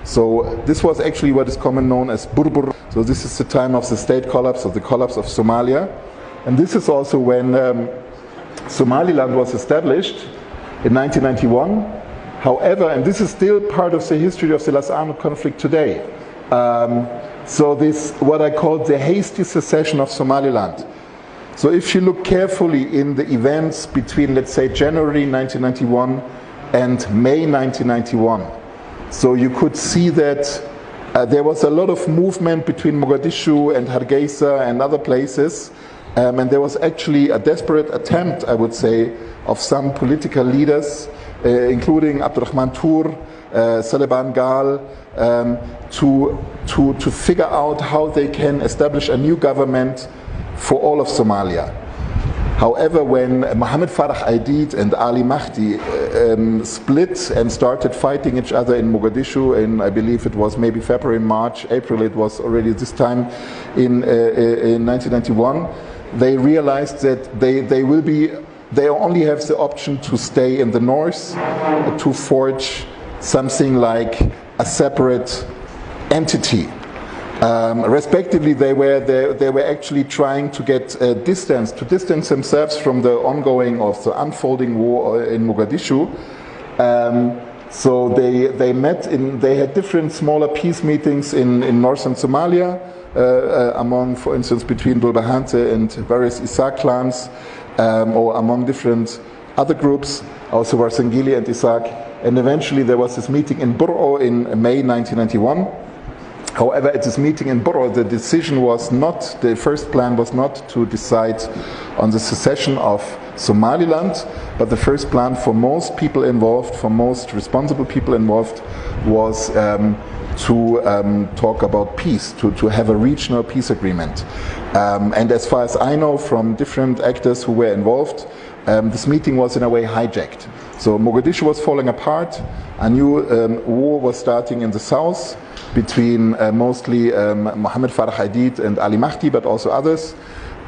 So this was actually what is commonly known as Burbur. So this is the time of the state collapse, of the collapse of Somalia. And this is also when Somaliland was established in 1991. However, and this is still part of the history of the Las Anod conflict today. So this, what I call the hasty secession of Somaliland. So if you look carefully in the events between, let's say, January 1991 and May 1991, so you could see that there was a lot of movement between Mogadishu and Hargeisa and other places, and there was actually a desperate attempt, I would say, of some political leaders, including Abdurrahman Tur, Saleban Gal, to figure out how they can establish a new government for all of Somalia. However, when Mohammed Farah Aidid and Ali Mahdi split and started fighting each other in Mogadishu, in I believe it was maybe February, March, April, it was already this time in 1991, they realized that they only have the option to stay in the north, to forge something like a separate entity. Respectively, they were actually trying to get distance themselves from the ongoing or the unfolding war in Mogadishu. So they met they had different smaller peace meetings in northern Somalia, among, for instance, between Bulbahante and various Isaac clans, or among different other groups, also Warsangili and Isaac. And eventually there was this meeting in Bur'o in May 1991. However, at this meeting in Bur'o, the decision was not, the first plan was not to decide on the secession of Somaliland, but the first plan for most people involved, for most responsible people involved, was to talk about peace, to have a regional peace agreement. And as far as I know from different actors who were involved, this meeting was in a way hijacked. So Mogadishu was falling apart, a new war was starting in the south between mostly Mohammed Farah Aidid and Ali Mahdi, but also others.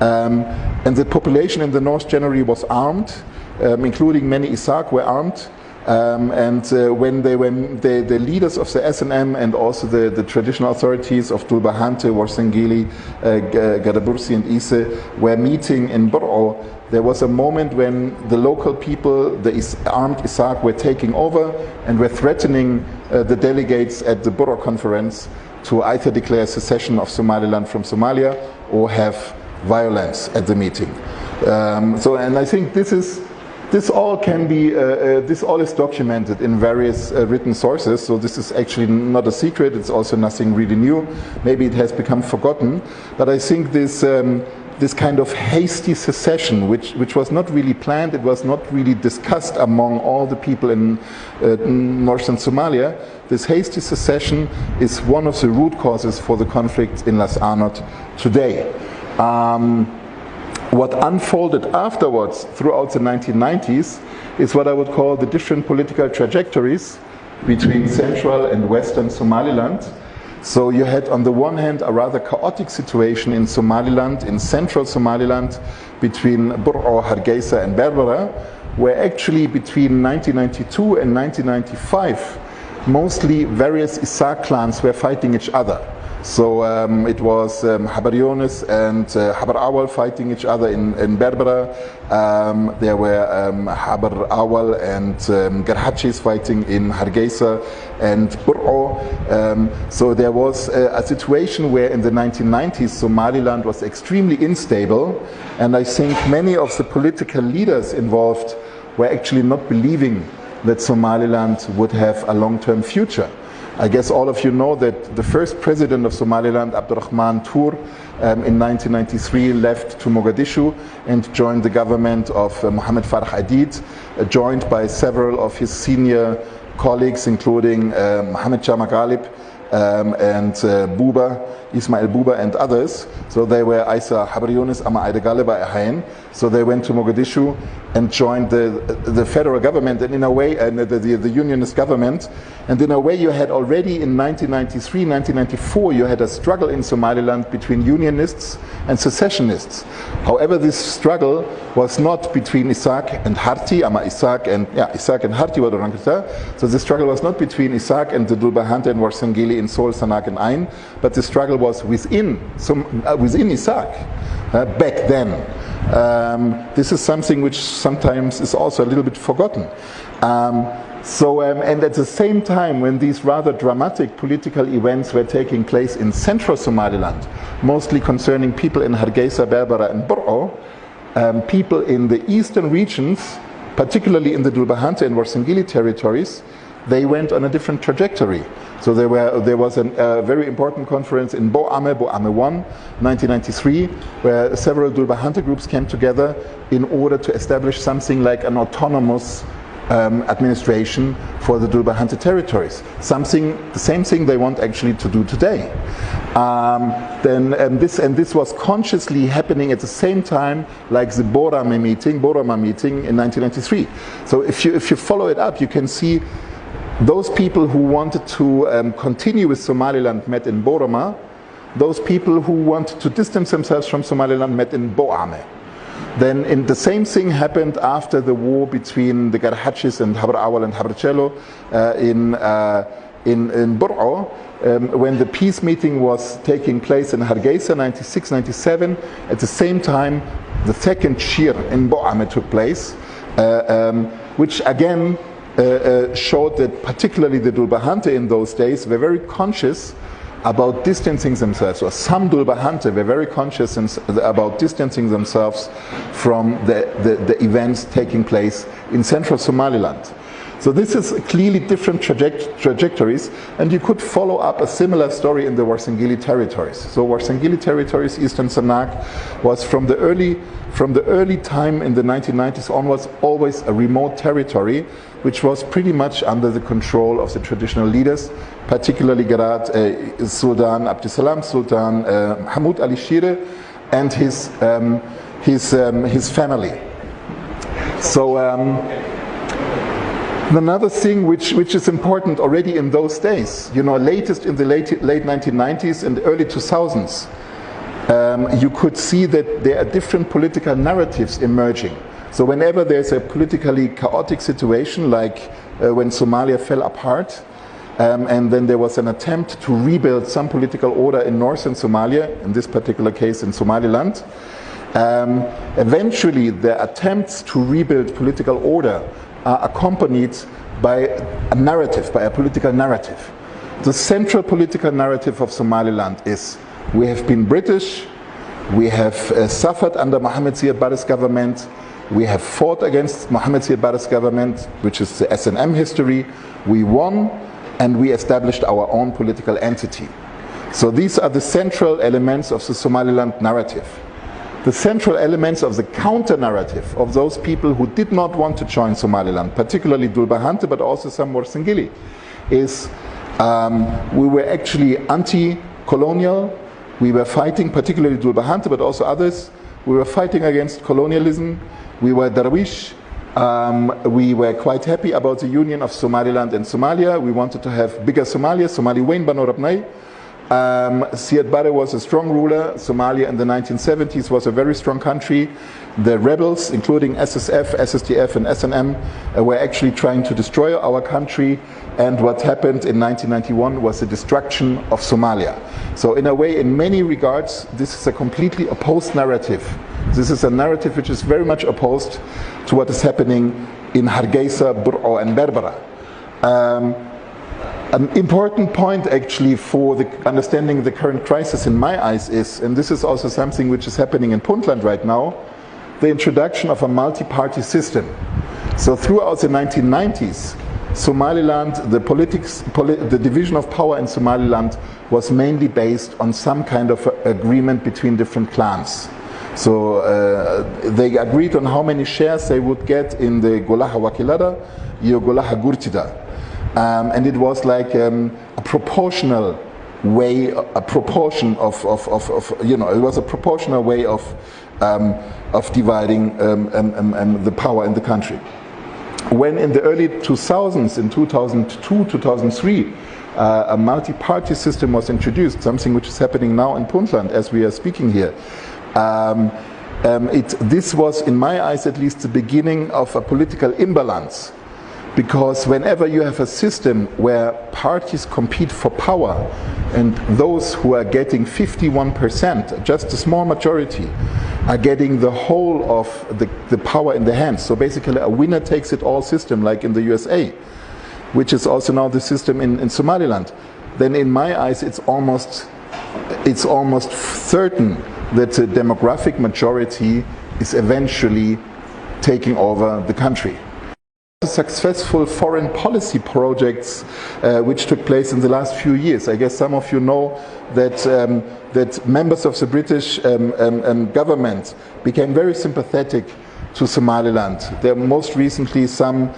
And the population in the north generally was armed, including many Isaac were armed. When they were the leaders of the SNM and also the traditional authorities of Dulbahante, Warsangili, Gadabursi and Ise were meeting in Bur'o, there was a moment when the local people, the armed Isaac, were taking over and were threatening the delegates at the Bur'o conference to either declare secession of Somaliland from Somalia or have violence at the meeting. And I think this all can be, this all is documented in various written sources, so this is actually not a secret, it's also nothing really new. Maybe it has become forgotten, but I think this kind of hasty secession, which was not really planned, it was not really discussed among all the people in northern Somalia, this hasty secession is one of the root causes for the conflict in Las Anod today. What unfolded afterwards throughout the 1990s is what I would call the different political trajectories between central and western Somaliland. So you had on the one hand a rather chaotic situation in Somaliland, in central Somaliland, between Bur'o, Hargeisa and Berbera, where actually between 1992 and 1995 mostly various Isaac clans were fighting each other. So it was Habar Yunus and Habar Awal fighting each other in Berbera. There were Habar Awal and Garhachis fighting in Hargeisa and Bur'o. So there was a situation where in the 1990s Somaliland was extremely unstable, and I think many of the political leaders involved were actually not believing that Somaliland would have a long-term future. I guess all of you know that the first president of Somaliland, Abdurrahman Tur, in 1993 left to Mogadishu and joined the government of Mohammed Farah Aidid, joined by several of his senior colleagues, including Mohammed Chama Ghalib and Ismail Buba and others. So they were Isa Habar Yunus, Ama Aida Galiba Ahain. So they went to Mogadishu and joined the federal government, and in a way, the unionist government. And in a way, you had already in 1993, 1994, you had a struggle in Somaliland between unionists and secessionists. However, this struggle was not between Isaac and Harti, Isaac and Harti were the So the struggle was not between Isaac and the Dulbahante and Warsangili in Sol, Sanak and Ain, but the struggle was within Isaac back then. This is something which sometimes is also a little bit forgotten. And at the same time, when these rather dramatic political events were taking place in central Somaliland, mostly concerning people in Hargeisa, Berbera and Bur'o, people in the eastern regions, particularly in the Dulbahante and Warsangili territories, they went on a different trajectory. So there was a very important conference in Boame 1, 1993, where several Dulbahante groups came together in order to establish something like an autonomous administration for the Dulbahante territories. The same thing they want actually to do today. This was consciously happening at the same time like the Borama meeting in 1993. So if you follow it up, you can see those people who wanted to continue with Somaliland met in Borama. Those people who wanted to distance themselves from Somaliland met in Boame. Then the same thing happened after the war between the Garhachis and Habr Awal and Habr Cello in Bur'o, when the peace meeting was taking place in Hargeisa 96, 97. At the same time, the second Shir in Boame took place, which again showed that particularly the Dulbahante in those days were very conscious about distancing themselves, or some Dulbahante were very conscious about distancing themselves from the events taking place in central Somaliland. So this is clearly different trajectories, and you could follow up a similar story in the Warsangili territories. So Warsangili territories, Eastern Sanak, was from the early time in the 1990s onwards always a remote territory, which was pretty much under the control of the traditional leaders, particularly Garat Sultan Abdisalam Sultan Hamoud Ali Shire and his family. So another thing which is important already in those days, latest in the late 1990s and early 2000s, you could see that there are different political narratives emerging. So whenever there's a politically chaotic situation, like when Somalia fell apart, and then there was an attempt to rebuild some political order in northern Somalia, in this particular case in Somaliland, eventually the attempts to rebuild political order are accompanied by a narrative, by a political narrative. The central political narrative of Somaliland is: we have been British, we have suffered under Mohammed Siad Barre's government, we have fought against Mohammed Siad Barre's government, which is the SNM history, we won, and we established our own political entity. So these are the central elements of the Somaliland narrative. The central elements of the counter-narrative of those people who did not want to join Somaliland, particularly Dulbahante, but also some Warsangili, is we were actually anti-colonial. We were fighting, particularly Dulbahante, but also others. We were fighting against colonialism. We were Darwish. We were quite happy about the union of Somaliland and Somalia. We wanted to have bigger Somalia, Somali Wayne Banorabnay. Siad Barre was a strong ruler. Somalia in the 1970s was a very strong country. The rebels, including SSF, SSDF and SNM, were actually trying to destroy our country, and what happened in 1991 was the destruction of Somalia. So in a way, in many regards, this is a completely opposed narrative. This is a narrative which is very much opposed to what is happening in Hargeisa, Bur'o and Berbera. An important point actually for understanding the current crisis in my eyes is, and this is also something which is happening in Puntland right now, the introduction of a multi-party system. So throughout the 1990s, Somaliland, the division of power in Somaliland was mainly based on some kind of agreement between different clans. So they agreed on how many shares they would get in the Golaha Wakilada, Golaha Gurtida. And it was like a proportional way, a proportion of you know, it was a proportional way of dividing the power in the country. When in the early 2000s, in 2002, 2003, a multi-party system was introduced, something which is happening now in Puntland as we are speaking here. This was, in my eyes at least, the beginning of a political imbalance. Because whenever you have a system where parties compete for power and those who are getting 51%, just a small majority, are getting the whole of the power in their hands. So basically a winner takes it all system like in the USA, which is also now the system in Somaliland. Then in my eyes it's almost certain that the demographic majority is eventually taking over the country. Successful foreign policy projects which took place in the last few years. I guess some of you know that that members of the British government became very sympathetic to Somaliland. There most recently some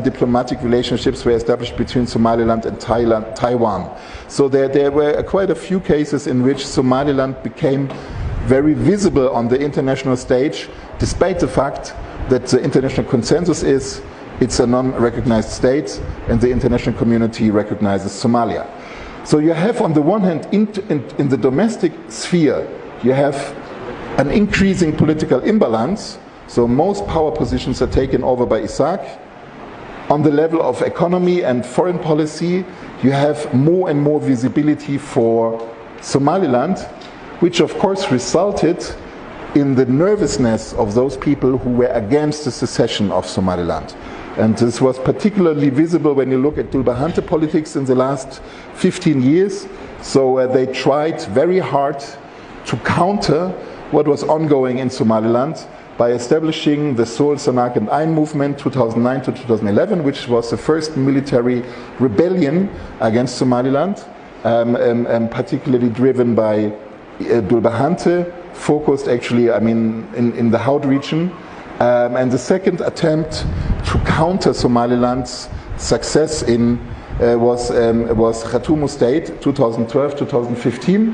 diplomatic relationships were established between Somaliland and Taiwan. So there were quite a few cases in which Somaliland became very visible on the international stage, despite the fact that the international consensus is it's a non-recognized state and the international community recognizes Somalia. So you have on the one hand in the domestic sphere you have an increasing political imbalance, so most power positions are taken over by ISAC. On the level of economy and foreign policy you have more and more visibility for Somaliland, which of course resulted in the nervousness of those people who were against the secession of Somaliland. And this was particularly visible when you look at Dhulbahante politics in the last 15 years. So they tried very hard to counter what was ongoing in Somaliland by establishing the Sol Sanak and Ain movement 2009 to 2011, which was the first military rebellion against Somaliland, particularly driven by Dhulbahante, focused actually, I mean, in the Haut region. And the second attempt to counter Somaliland's success was Khartoum State 2012-2015,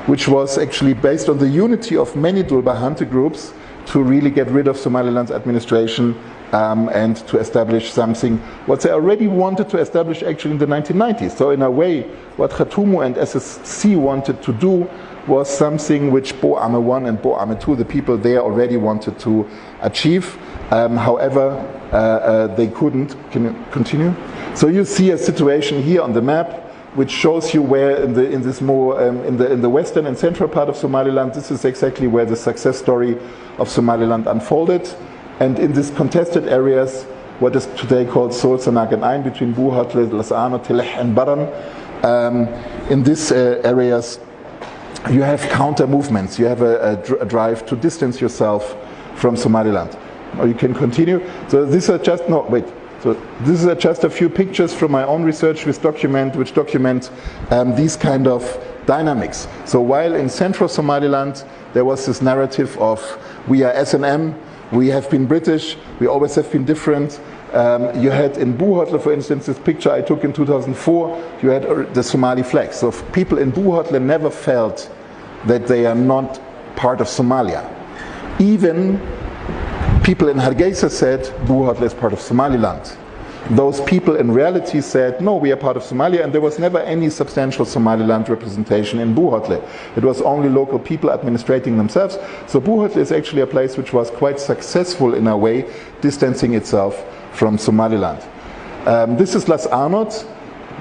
which was actually based on the unity of many Dhulbahante groups to really get rid of Somaliland's administration and to establish something what they already wanted to establish actually in the 1990s. So in a way, what Khartoum and SSC wanted to do was something which Bo Ame 1 and Bo Ame 2, the people there already wanted to achieve. However, they couldn't. Can you continue? So you see a situation here on the map which shows you where in the western and central part of Somaliland, this is exactly where the success story of Somaliland unfolded. And in these contested areas, what is today called Sol Sanak and Ain, between Buhatle, Las Ano, Tileh and Baran, in these areas you have counter movements. You have a drive to distance yourself from Somaliland. Or you can continue. So these are just So these are just a few pictures from my own research which document these kind of dynamics. So while in central Somaliland there was this narrative of we are SNM, we have been British, we always have been different. You had in Buhatle, for instance, this picture I took in 2004, you had the Somali flag. So people in Buhatle never felt that they are not part of Somalia. Even people in Hargeisa said Buhatle is part of Somaliland. Those people in reality said, no, we are part of Somalia, and there was never any substantial Somaliland representation in Buhatle. It was only local people administrating themselves. So Buhatle is actually a place which was quite successful in a way, distancing itself from Somaliland. This is Las Anod.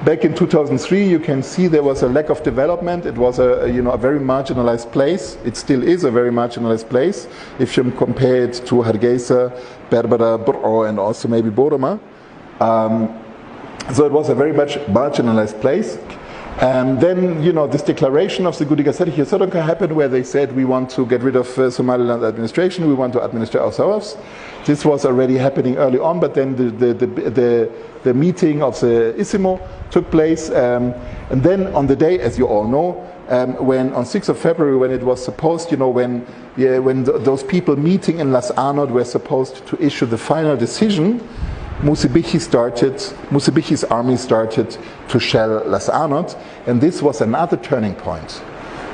Back in 2003, you can see there was a lack of development. It was a very marginalized place. It still is a very marginalized place. If you compare it to Hargeisa, Berbera, Bur'o, and also maybe Boroma. So it was a very much marginalized place. And then, this declaration of the Gudiga Sarikh Sodanka happened where they said we want to get rid of Somaliland administration, we want to administer ourselves. This was already happening early on, but then the meeting of the ISIMO took place. And then on the day, as you all know, when on 6th of February, when it was supposed, when those people meeting in Las Anod were supposed to issue the final decision, Musi Bihi's army started to shell Las Anod, and this was another turning point.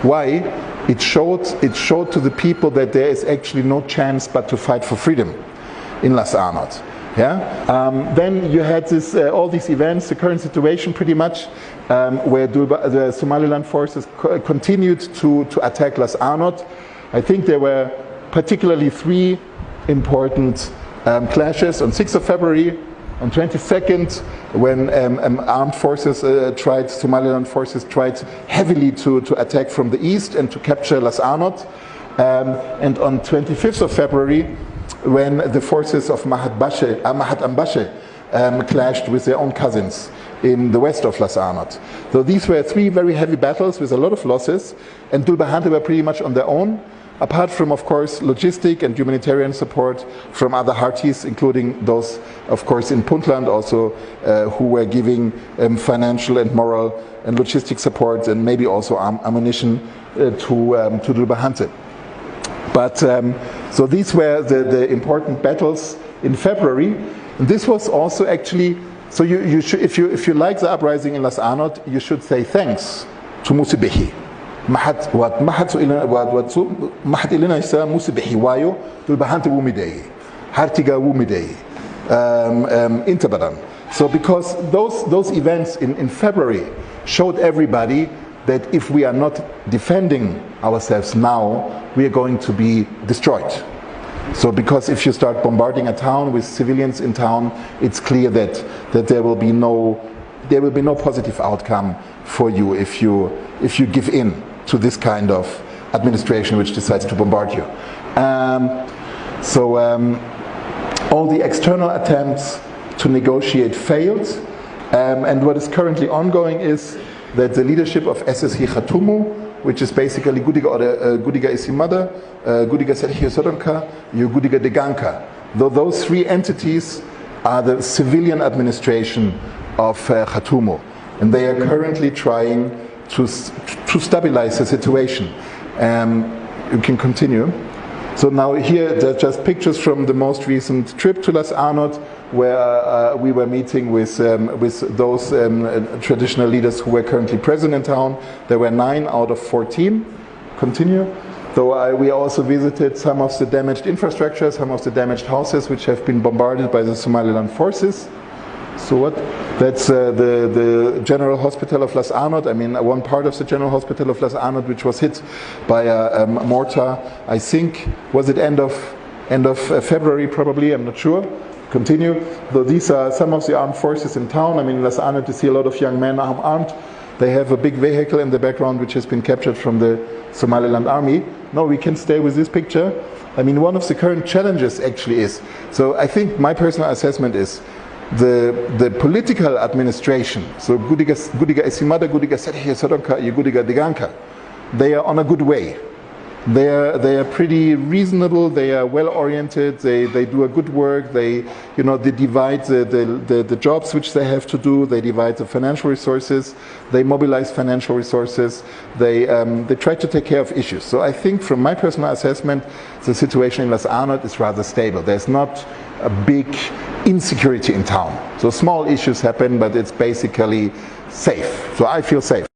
Why? It showed to the people that there is actually no chance but to fight for freedom in Las Anod. Yeah? Then you had all these events, the current situation pretty much, where the Somaliland forces continued to attack Las Anod. I think there were particularly three important clashes on 6th of February, on 22nd, when armed forces Somaliland forces tried heavily to attack from the east and to capture Las Anod, and on 25th of February, when the forces of Mahad Ambashe clashed with their own cousins in the west of Las Anod. So these were three very heavy battles with a lot of losses, and Dulbahante were pretty much on their own, apart from, of course, logistic and humanitarian support from other parties, including those, of course, in Puntland also, who were giving financial and moral and logistic support, and maybe also ammunition to Dulbahante. But so these were the important battles in February. And this was also actually, so you should, if you like the uprising in Las Anod, you should say thanks to Musi Bihi. Mahat ilina isa Musi Bihi wayo Dulbahante wumidei, Hartiga wumidei, Intabadan. So because those events in February showed everybody that if we are not defending ourselves now, we are going to be destroyed. So because if you start bombarding a town with civilians in town, it's clear that there will be no positive outcome for you if you give in to this kind of administration which decides to bombard you. All the external attempts to negotiate failed, and what is currently ongoing is that the leadership of SSG Khatumu, which is basically Gudiga Isimada, Gudiga Sergio Soronka, Gudiga Deganka. Those three entities are the civilian administration of Khatumu, and they are currently trying to stabilize the situation. You can continue. So now here, there are just pictures from the most recent trip to Las Anod, where we were meeting with those traditional leaders who were currently present in town. There were 9 out of 14. Continue. So we also visited some of the damaged infrastructure, some of the damaged houses which have been bombarded by the Somaliland forces. So what? That's the General Hospital of Las Anod. I mean, one part of the General Hospital of Las Anod, which was hit by a mortar. I think, was it end of February? Probably. I'm not sure. Continue. Though these are some of the armed forces in town. I mean, in Las Anod, you see a lot of young men armed. They have a big vehicle in the background, which has been captured from the Somaliland army. No, we can stay with this picture. I mean, one of the current challenges actually is. So I think my personal assessment is. The political administration, so Gudiga Isimada, Gudiga Sergio Soronka, Gudiga Deganka, they are on a good way. They are pretty reasonable. They are well oriented. They do a good work. They divide the jobs which they have to do. They divide the financial resources. They mobilize financial resources. They try to take care of issues. So I think, from my personal assessment, the situation in Las Anod is rather stable. There's not a big insecurity in town. So small issues happen, but it's basically safe. So I feel safe.